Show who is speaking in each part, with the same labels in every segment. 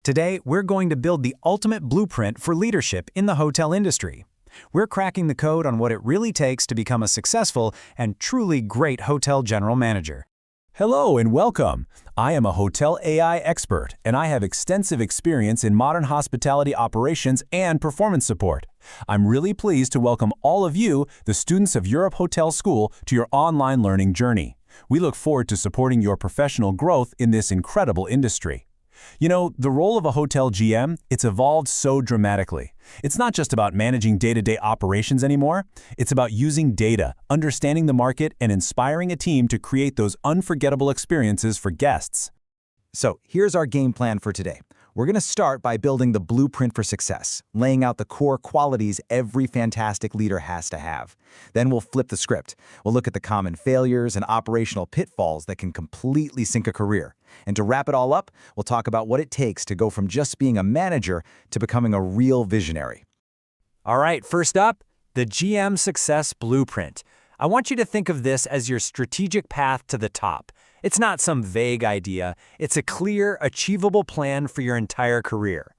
Speaker 1: Today, we're going to build the ultimate blueprint for leadership in the hotel industry. We're cracking the code on what it really takes to become a successful and truly great hotel general manager.
Speaker 2: Hello and welcome. I am a hotel AI expert, and I have extensive experience in modern hospitality operations and performance support. I'm really pleased to welcome all of you, the students of Europe Hotel School, to your online learning journey. We look forward to supporting your professional growth in this incredible industry. You know, the role of a hotel GM, it's evolved so dramatically. It's not just about managing day-to-day operations anymore. It's about using data, understanding the market, and inspiring a team to create those unforgettable experiences for guests.
Speaker 3: So here's our game plan for today. We're going to start by building the blueprint for success, laying out the core qualities every fantastic leader has to have. Then we'll flip the script. We'll look at the common failures and operational pitfalls that can completely sink a career. And to wrap it all up, we'll talk about what it takes to go from just being a manager to becoming a real visionary.
Speaker 1: All right, first up, the GM Success Blueprint. I want you to think of this as your strategic path to the top. It's not some vague idea. It's a clear, achievable plan for your entire career.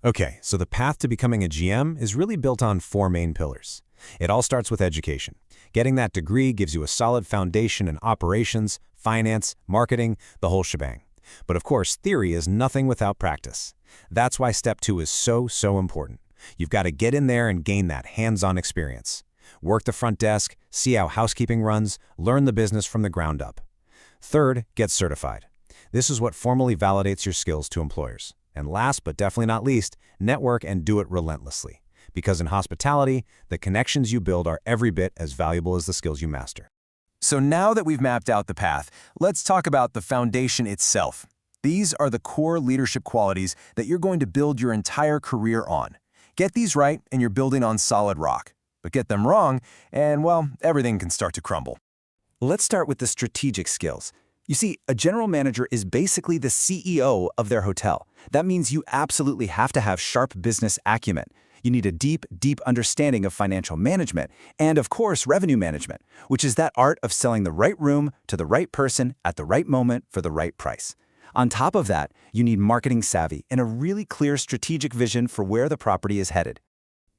Speaker 4: Okay, so the path to becoming a GM is really built on four main pillars. It all starts with education. Getting that degree gives you a solid foundation in operations, finance, marketing, the whole shebang. But of course, theory is nothing without practice. That's why step 2 is so important. You've got to get in there and gain that hands-on experience. Work the front desk, see how housekeeping runs, learn the business from the ground up. Third, get certified. This is what formally validates your skills to employers. And last but definitely not least, network and do it relentlessly. Because in hospitality, the connections you build are every bit as valuable as the skills you master.
Speaker 2: So now that we've mapped out the path, let's talk about the foundation itself. These are the core leadership qualities that you're going to build your entire career on. Get these right and you're building on solid rock. But get them wrong, and well, everything can start to crumble.
Speaker 3: Let's start with the strategic skills. You see, a general manager is basically the CEO of their hotel. That means you absolutely have to have sharp business acumen. You need a deep understanding of financial management and, of course, revenue management, which is that art of selling the right room to the right person at the right moment for the right price. On top of that, you need marketing savvy and a really clear strategic vision for where the property is headed.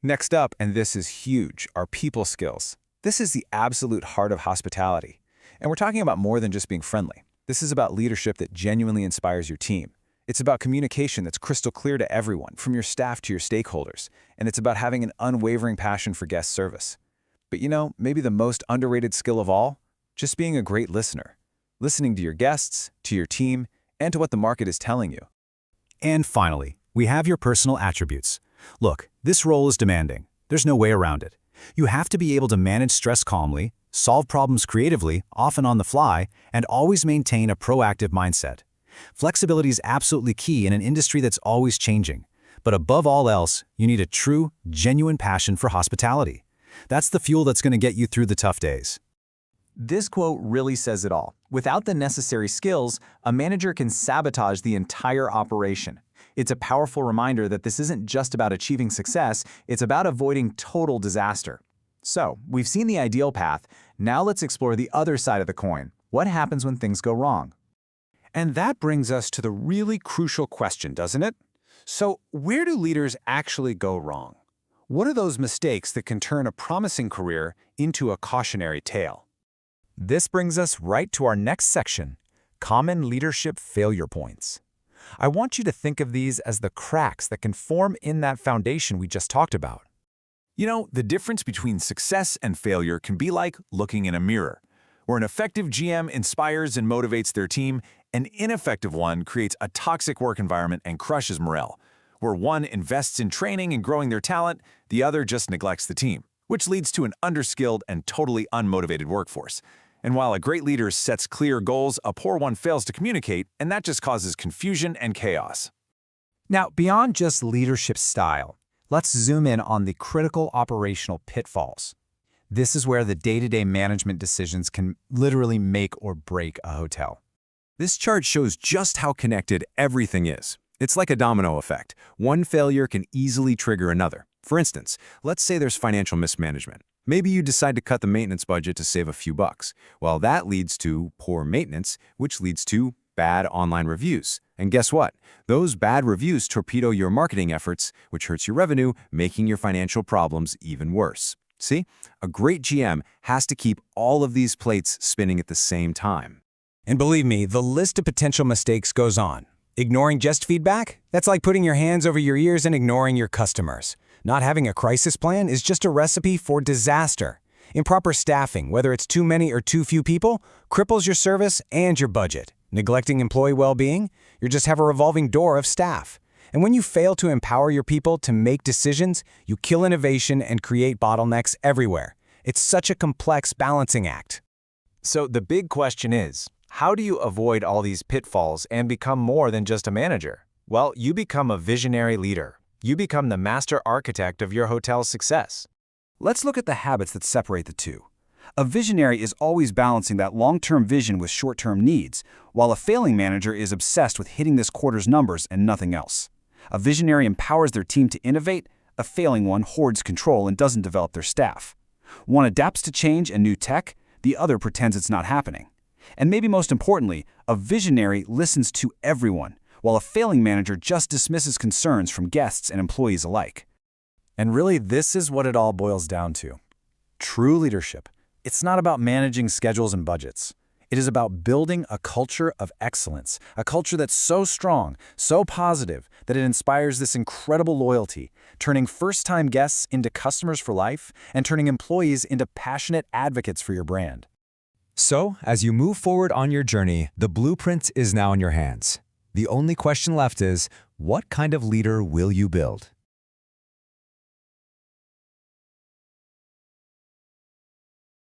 Speaker 5: Next up, and this is huge, are people skills. This is the absolute heart of hospitality. And we're talking about more than just being friendly. This is about leadership that genuinely inspires your team. It's about communication that's crystal clear to everyone, from your staff to your stakeholders. And it's about having an unwavering passion for guest service. But you know, maybe the most underrated skill of all? Just being a great listener. Listening to your guests, to your team, and to what the market is telling you.
Speaker 1: And finally, we have your personal attributes. Look, this role is demanding. There's no way around it. You have to be able to manage stress calmly, solve problems creatively, often on the fly, and always maintain a proactive mindset. Flexibility is absolutely key in an industry that's always changing. But above all else, you need a true, genuine passion for hospitality. That's the fuel that's going to get you through the tough days.
Speaker 3: This quote really says it all. Without the necessary skills, a manager can sabotage the entire operation. It's a powerful reminder that this isn't just about achieving success, it's about avoiding total disaster. So, we've seen the ideal path. Now let's explore the other side of the coin. What happens when things go wrong?
Speaker 5: And that brings us to the really crucial question, doesn't it? So, where do leaders actually go wrong? What are those mistakes that can turn a promising career into a cautionary tale?
Speaker 2: This brings us right to our next section, common leadership failure points. I want you to think of these as the cracks that can form in that foundation we just talked about. You know, the difference between success and failure can be like looking in a mirror. Where an effective GM inspires and motivates their team, an ineffective one creates a toxic work environment and crushes morale. Where one invests in training and growing their talent, the other just neglects the team, which leads to an underskilled and totally unmotivated workforce. And while a great leader sets clear goals, a poor one fails to communicate, and that just causes confusion and chaos.
Speaker 3: Now, beyond just leadership style, let's zoom in on the critical operational pitfalls. This is where the day-to-day management decisions can literally make or break a hotel.
Speaker 4: This chart shows just how connected everything is. It's like a domino effect. One failure can easily trigger another. For instance, let's say there's financial mismanagement. Maybe you decide to cut the maintenance budget to save a few bucks. Well, that leads to poor maintenance, which leads to bad online reviews.
Speaker 3: And guess what? Those bad reviews torpedo your marketing efforts, which hurts your revenue, making your financial problems even worse. See? A great GM has to keep all of these plates spinning at the same time.
Speaker 4: And believe me, the list of potential mistakes goes on. Ignoring just feedback? That's like putting your hands over your ears and ignoring your customers. Not having a crisis plan is just a recipe for disaster. Improper staffing, whether it's too many or too few people, cripples your service and your budget. Neglecting employee well-being? You just have a revolving door of staff. And when you fail to empower your people to make decisions, you kill innovation and create bottlenecks everywhere. It's such a complex balancing act.
Speaker 2: So the big question is, how do you avoid all these pitfalls and become more than just a manager? Well, you become a visionary leader. You become the master architect of your hotel's success.
Speaker 3: Let's look at the habits that separate the two. A visionary is always balancing that long-term vision with short-term needs, while a failing manager is obsessed with hitting this quarter's numbers and nothing else. A visionary empowers their team to innovate, a failing one hoards control and doesn't develop their staff. One adapts to change and new tech, the other pretends it's not happening. And maybe most importantly, a visionary listens to everyone, while a failing manager just dismisses concerns from guests and employees alike.
Speaker 5: And really, this is what it all boils down to. True leadership. It's not about managing schedules and budgets. It is about building a culture of excellence, a culture that's so strong, so positive, that it inspires this incredible loyalty, turning first-time guests into customers for life and turning employees into passionate advocates for your brand.
Speaker 2: So, as you move forward on your journey, the blueprint is now in your hands. The only question left is, what kind of leader will you build?